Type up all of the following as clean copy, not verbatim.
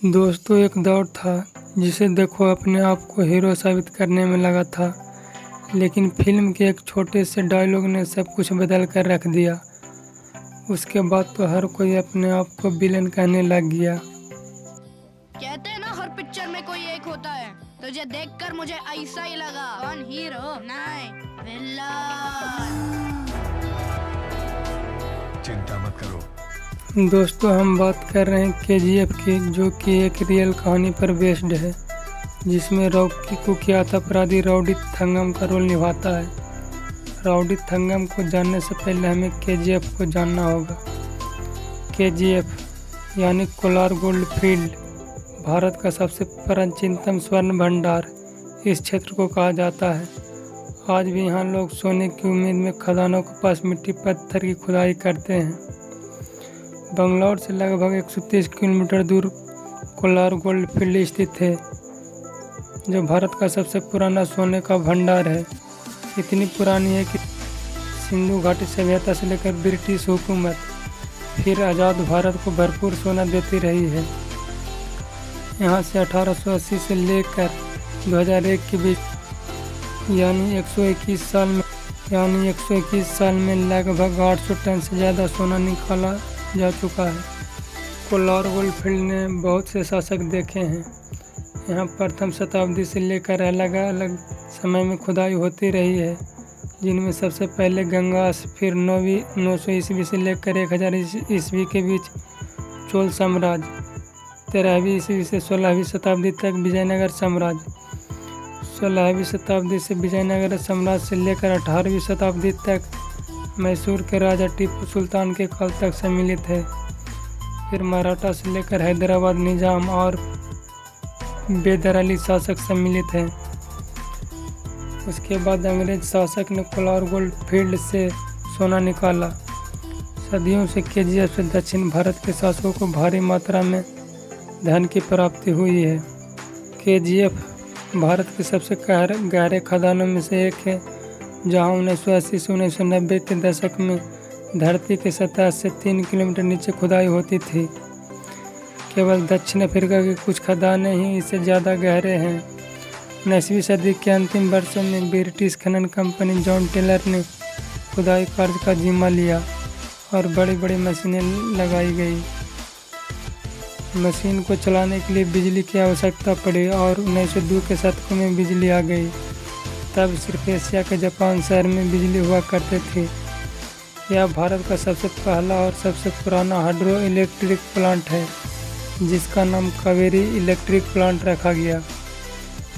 दोस्तों, एक दौर था जिसे देखो अपने आप को हीरो साबित करने में लगा था, लेकिन फिल्म के एक छोटे से डायलॉग ने सब कुछ बदल कर रख दिया। उसके बाद तो हर कोई अपने आप को विलेन कहने लग गया। कहते हैं ना, हर पिक्चर में कोई एक होता है। तुझे देखकर मुझे ऐसा ही लगा। कौन हीरो? नहीं, विलन। चिंता मत करो। दोस्तों, हम बात कर रहे हैं केजीएफ की, जो कि एक रियल कहानी पर बेस्ड है, जिसमें रॉकी कुख्यात अपराधी राउडी थंगम का रोल निभाता है। राउडी थंगम को जानने से पहले हमें केजीएफ को जानना होगा। केजीएफ यानी कोलार गोल्ड फील्ड भारत का सबसे प्राचीनतम स्वर्ण भंडार इस क्षेत्र को कहा जाता है। आज भी यहाँ लोग सोने की उम्मीद में खदानों के पास मिट्टी पत्थर की खुदाई करते हैं। बंगलौर से लगभग 130 किलोमीटर दूर कोलार गोल्ड फील्ड स्थित है, जो भारत का सबसे पुराना सोने का भंडार है। इतनी पुरानी है कि सिंधु घाटी सभ्यता से लेकर ब्रिटिश हुकूमत फिर आज़ाद भारत को भरपूर सोना देती रही है। यहाँ से 1880 से लेकर 2001 के बीच यानी 121 साल में लगभग 800 टन से ज़्यादा सोना निकाला जा चुका है। कोलार गोल्ड फील्ड ने बहुत से शासक देखे हैं। यहाँ प्रथम शताब्दी से लेकर अलग अलग समय में खुदाई होती रही है, जिनमें सबसे पहले गंगास, फिर 900 ईस्वी से लेकर 1000 ईस्वी के बीच चोल साम्राज्य, 13वीं ईस्वी से 16वीं शताब्दी तक विजयनगर साम्राज्य, 16वीं शताब्दी से विजयनगर साम्राज्य से लेकर 18वीं शताब्दी तक मैसूर के राजा टीपू सुल्तान के काल तक सम्मिलित है। फिर मराठा से लेकर हैदराबाद निजाम और बैदर अली शासक सम्मिलित हैं। उसके बाद अंग्रेज शासक ने कोलार गोल्ड फील्ड से सोना निकाला। सदियों से केजीएफ से दक्षिण भारत के शासकों को भारी मात्रा में धन की प्राप्ति हुई है। केजीएफ भारत के सबसे गहरे खदानों में से एक है, जहां 1980 से 1990 के दशक में धरती की सतह से 3 किलोमीटर नीचे खुदाई होती थी। केवल दक्षिण अफ्रीका के कुछ खदानें ही इससे ज़्यादा गहरे हैं। 19वीं सदी के अंतिम वर्षों में ब्रिटिश खनन कंपनी जॉन टेलर ने खुदाई कार्य का जिम्मा लिया और बड़ी बड़ी मशीनें लगाई गई। मशीन को चलाने के लिए बिजली की आवश्यकता पड़ी और 1902 के शतक में बिजली आ गई। तब सिर्फ एशिया के जापान शहर में बिजली हुआ करते थे। यह भारत का सबसे पहला और सबसे पुराना हाइड्रो इलेक्ट्रिक प्लांट है, जिसका नाम कावेरी इलेक्ट्रिक प्लांट रखा गया।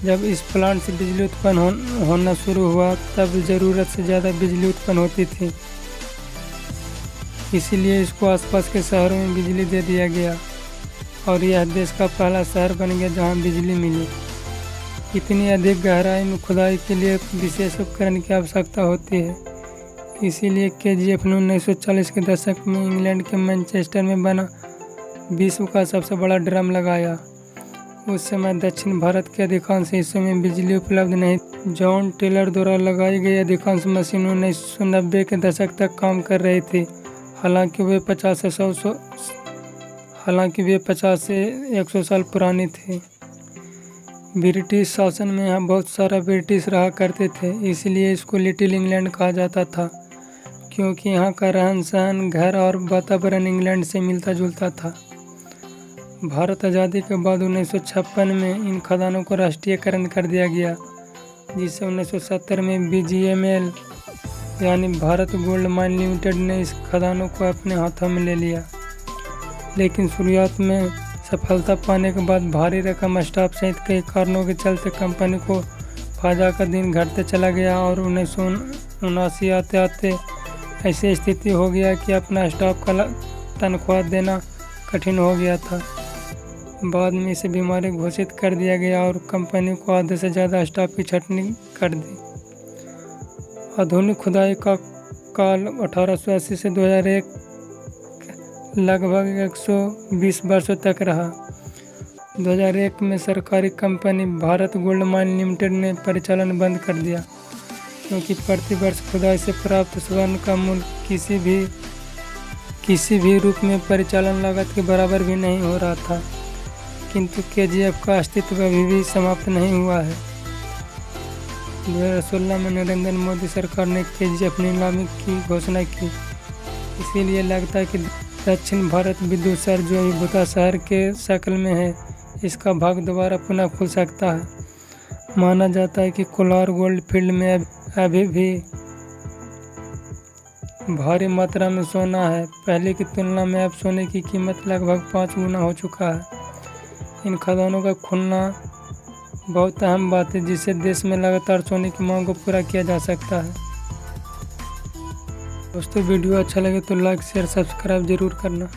जब इस प्लांट से बिजली उत्पन्न होना शुरू हुआ, तब ज़रूरत से ज़्यादा बिजली उत्पन्न होती थी, इसीलिए इसको आसपास के शहरों में बिजली दे दिया गया और यह देश का पहला शहर बन गया जहां बिजली मिली। इतनी अधिक गहराई में खुदाई के लिए विशेष उपकरण की आवश्यकता होती है, इसीलिए केजीएफ ने 1940 के दशक में इंग्लैंड के मैनचेस्टर में बना विश्व का सबसे बड़ा ड्रम लगाया। उस समय दक्षिण भारत के अधिकांश हिस्सों में बिजली उपलब्ध नहीं। जॉन टेलर द्वारा लगाई गई अधिकांश मशीनें 1990 के दशक तक काम कर रही थी। हालांकि वे 50 से 100 साल पुरानी थी। ब्रिटिश शासन में यहाँ बहुत सारा ब्रिटिश रहा करते थे, इसलिए इसको लिटिल इंग्लैंड कहा जाता था, क्योंकि यहाँ का रहन सहन, घर और वातावरण इंग्लैंड से मिलता जुलता था। भारत आज़ादी के बाद 1956 में इन खदानों को राष्ट्रीयकरण कर दिया गया, जिससे 1970 में बीजीएमएल यानी भारत गोल्ड माइन लिमिटेड ने इस खदानों को अपने हाथों में ले लिया। लेकिन शुरुआत में सफलता पाने के बाद भारी रकम, स्टाफ सहित कई कारणों के चलते कंपनी को फायदा का दिन घटते चला गया और 1979 आते आते ऐसी स्थिति हो गया कि अपना स्टाफ का तनख्वाह देना कठिन हो गया था। बाद में इसे बीमारी घोषित कर दिया गया और कंपनी को आधे से ज़्यादा स्टाफ की छटनी कर दी। आधुनिक खुदाई का काल 1880 से 2001 लगभग 120 वर्षों तक रहा। 2001 में सरकारी company Bharat gold mine limited ने परिचालन बंद कर दिया, क्योंकि प्रति वर्ष खुदाई से प्राप्त स्वर्ण का मूल्य किसी भी रूप में परिचालन लागत के बराबर भी नहीं हो रहा था। किंतु KGF का अस्तित्व अभी भी समाप्त नहीं हुआ है। 2016 में नरेंद्र मोदी सरकार ने KGF नीलामी की घोषणा की। इसीलिए लगता है कि दक्षिण भारत विदुषर जो अभी भूता शहर के शक्ल में है, इसका भाग दोबारा पुनः खुल सकता है। माना जाता है कि कोलार गोल्ड फील्ड में अभी भी भारी मात्रा में सोना है। पहले की तुलना में अब सोने की कीमत लगभग 5 गुना हो चुका है। इन खदानों का खुलना बहुत अहम बात है, जिससे देश में लगातार सोने की मांग को पूरा किया जा सकता है। दोस्तों वीडियो अच्छा लगे तो लाइक शेयर सब्सक्राइब जरूर करना।